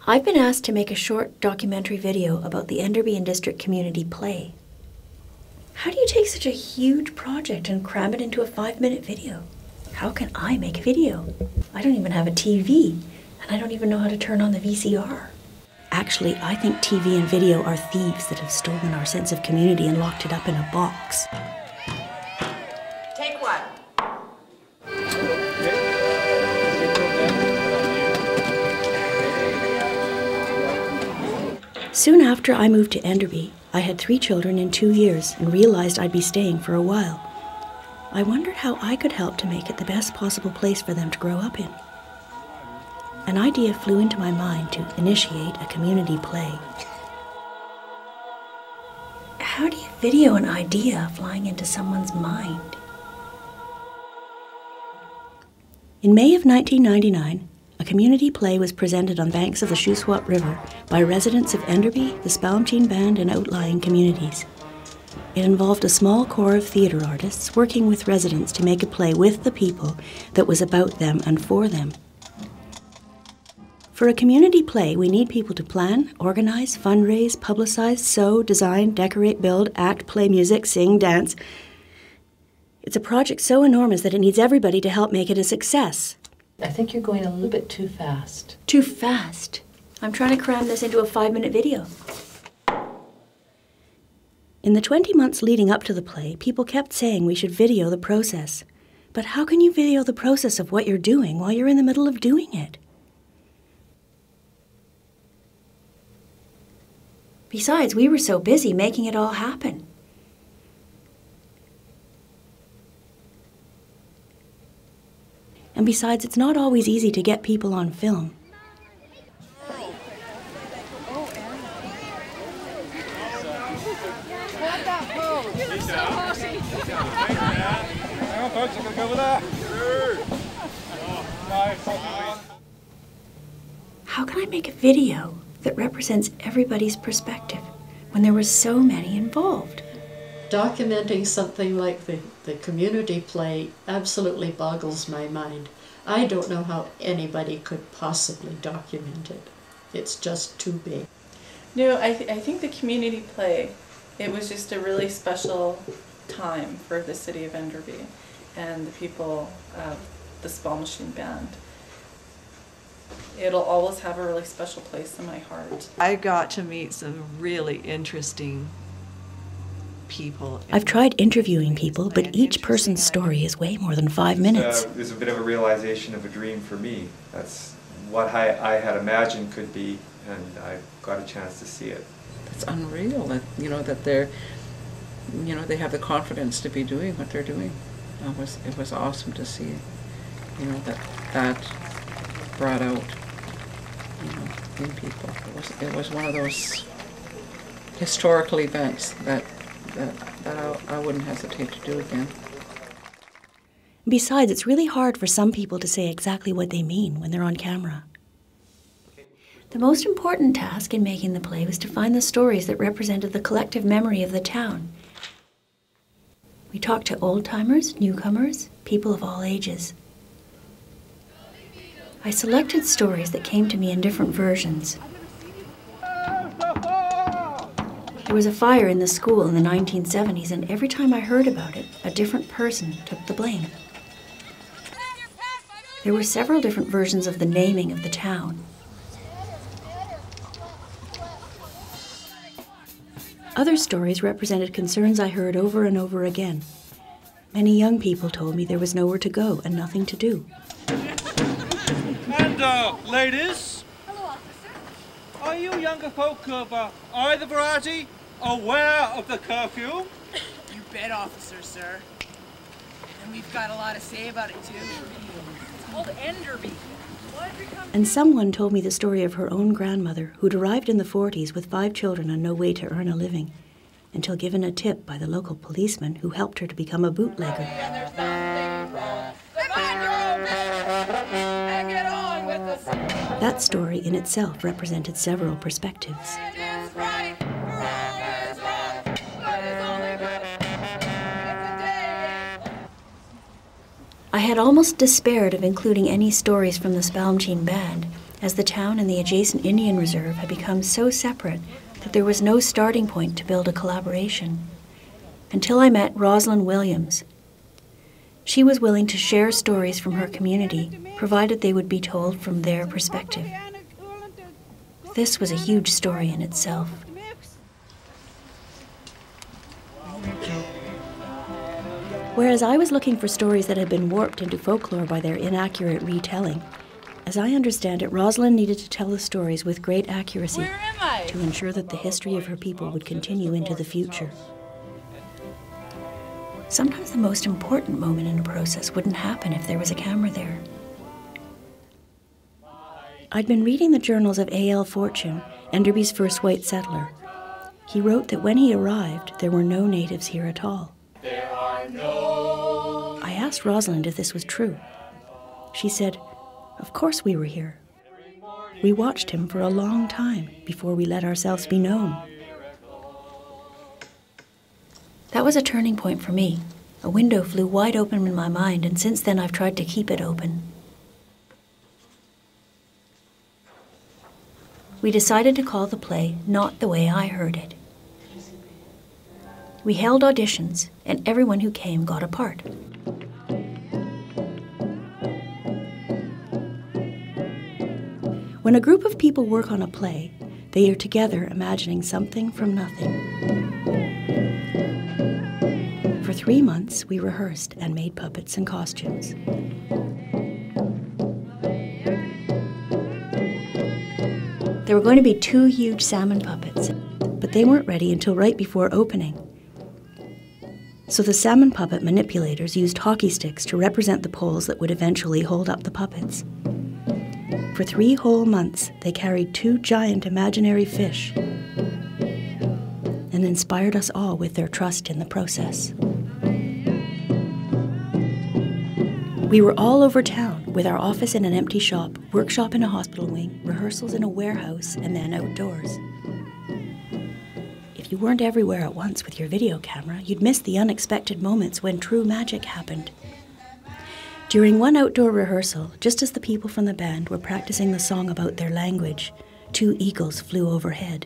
I've been asked to make a short documentary video about the Enderby and District Community Play. How do you take such a huge project and cram it into a 5-minute video? How can I make a video? I don't even have a TV, and I don't even know how to turn on the VCR. Actually, I think TV and video are thieves that have stolen our sense of community and locked it up in a box. Take one. Soon after I moved to Enderby, I had 3 children in 2 years and realized I'd be staying for a while. I wondered how I could help to make it the best possible place for them to grow up in. An idea flew into my mind to initiate a community play. How do you video an idea flying into someone's mind? In May of 1999, a community play was presented on banks of the Shuswap River by residents of Enderby, the Spalmteen Band, and outlying communities. It involved a small core of theatre artists working with residents to make a play with the people that was about them and for them. For a community play, we need people to plan, organize, fundraise, publicize, sew, design, decorate, build, act, play music, sing, dance. It's a project so enormous that it needs everybody to help make it a success. I think you're going a little bit too fast. Too fast? I'm trying to cram this into a 5-minute video. In the 20 months leading up to the play, people kept saying we should video the process. But how can you video the process of what you're doing while you're in the middle of doing it? Besides, we were so busy making it all happen. And besides, it's not always easy to get people on film. How can I make a video that represents everybody's perspective when there were so many involved? Documenting something like the community play absolutely boggles my mind. I don't know how anybody could possibly document it. It's just too big. No, I think the community play, it was just a really special time for the city of Enderby and the people of the Spalmteen Band. It'll always have a really special place in my heart. I got to meet some really interesting people. I've tried interviewing people, but each person's story is way more than 5 minutes. It was a bit of a realization of a dream for me. That's what I had imagined could be, and I got a chance to see it. It's unreal that, that they're, they have the confidence to be doing what they're doing. It was awesome to see, that brought out, in people. It was one of those historical events that I wouldn't hesitate to do again. Besides, it's really hard for some people to say exactly what they mean when they're on camera. The most important task in making the play was to find the stories that represented the collective memory of the town. We talked to old-timers, newcomers, people of all ages. I selected stories that came to me in different versions. There was a fire in the school in the 1970s, and every time I heard about it, a different person took the blame. There were several different versions of the naming of the town. Other stories represented concerns I heard over and over again. Many young people told me there was nowhere to go and nothing to do. And, ladies, are you younger folk of either variety aware of the curfew? You bet, officer, sir. And we've got a lot to say about it, too. It's called Enderby. And someone told me the story of her own grandmother, who'd arrived in the 40s with 5 children and no way to earn a living, until given a tip by the local policeman who helped her to become a bootlegger. That story in itself represented several perspectives. I had almost despaired of including any stories from the Spalmteen Band as the town and the adjacent Indian Reserve had become so separate that there was no starting point to build a collaboration. Until I met Rosalind Williams. She was willing to share stories from her community, provided they would be told from their perspective. This was a huge story in itself. Whereas I was looking for stories that had been warped into folklore by their inaccurate retelling, as I understand it, Rosalind needed to tell the stories with great accuracy to ensure that the history of her people would continue into the future. Sometimes the most important moment in a process wouldn't happen if there was a camera there. I'd been reading the journals of A.L. Fortune, Enderby's first white settler. He wrote that when he arrived, there were no natives here at all. I asked Rosalind if this was true. She said, "Of course we were here. We watched him for a long time before we let ourselves be known." That was a turning point for me. A window flew wide open in my mind, and since then I've tried to keep it open. We decided to call the play Not the Way I Heard It. We held auditions, and everyone who came got a part. When a group of people work on a play, they are together imagining something from nothing. For 3 months, we rehearsed and made puppets and costumes. There were going to be 2 huge salmon puppets, but they weren't ready until right before opening. So the salmon puppet manipulators used hockey sticks to represent the poles that would eventually hold up the puppets. For 3 whole months, they carried 2 giant imaginary fish and inspired us all with their trust in the process. We were all over town, with our office in an empty shop, workshop in a hospital wing, rehearsals in a warehouse, and then outdoors. If you weren't everywhere at once with your video camera, you'd miss the unexpected moments when true magic happened. During one outdoor rehearsal, just as the people from the band were practicing the song about their language, 2 eagles flew overhead.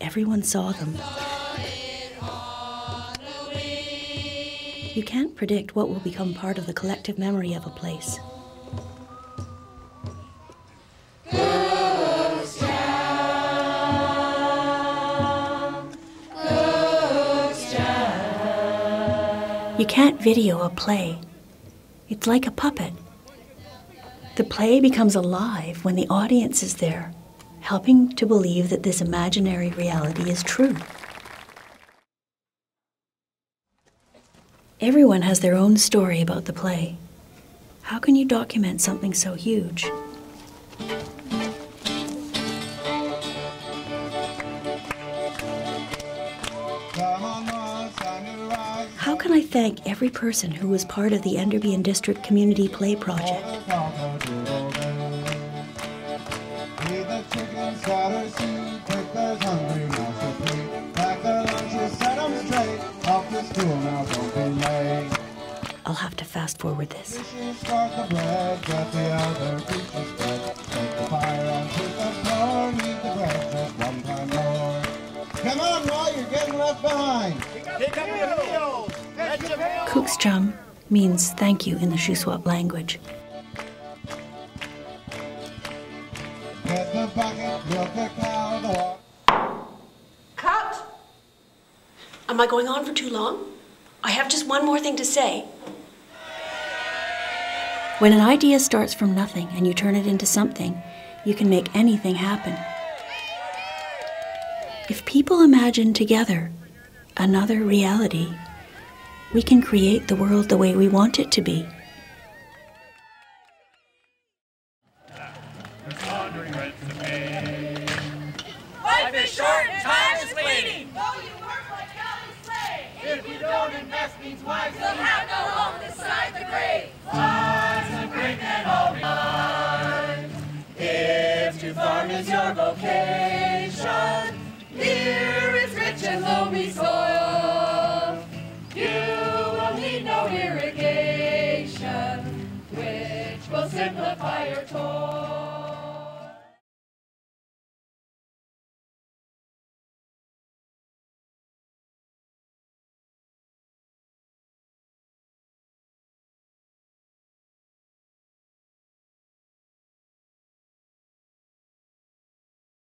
Everyone saw them. You can't predict what will become part of the collective memory of a place. You can't video a play. It's like a puppet. The play becomes alive when the audience is there, helping to believe that this imaginary reality is true. Everyone has their own story about the play. How can you document something so huge? How can I thank every person who was part of the Enderby and District Community Play Project? I'll have to fast forward this. Come on, Roy, you're getting left behind. Cookschum means thank you in the Shuswap language. Cut! Am I going on for too long? I have just one more thing to say. When an idea starts from nothing and you turn it into something, you can make anything happen. If people imagine together another reality, we can create the world the way we want it to be. Life is short and time is fleeting. Though you work like hell and slay, if you don't invest means wise, you'll have no home this side the grave. Farms and great and all behind. If to farm is your vocation, here is rich and loamy soil. You will need no irrigation, which will simplify your toil.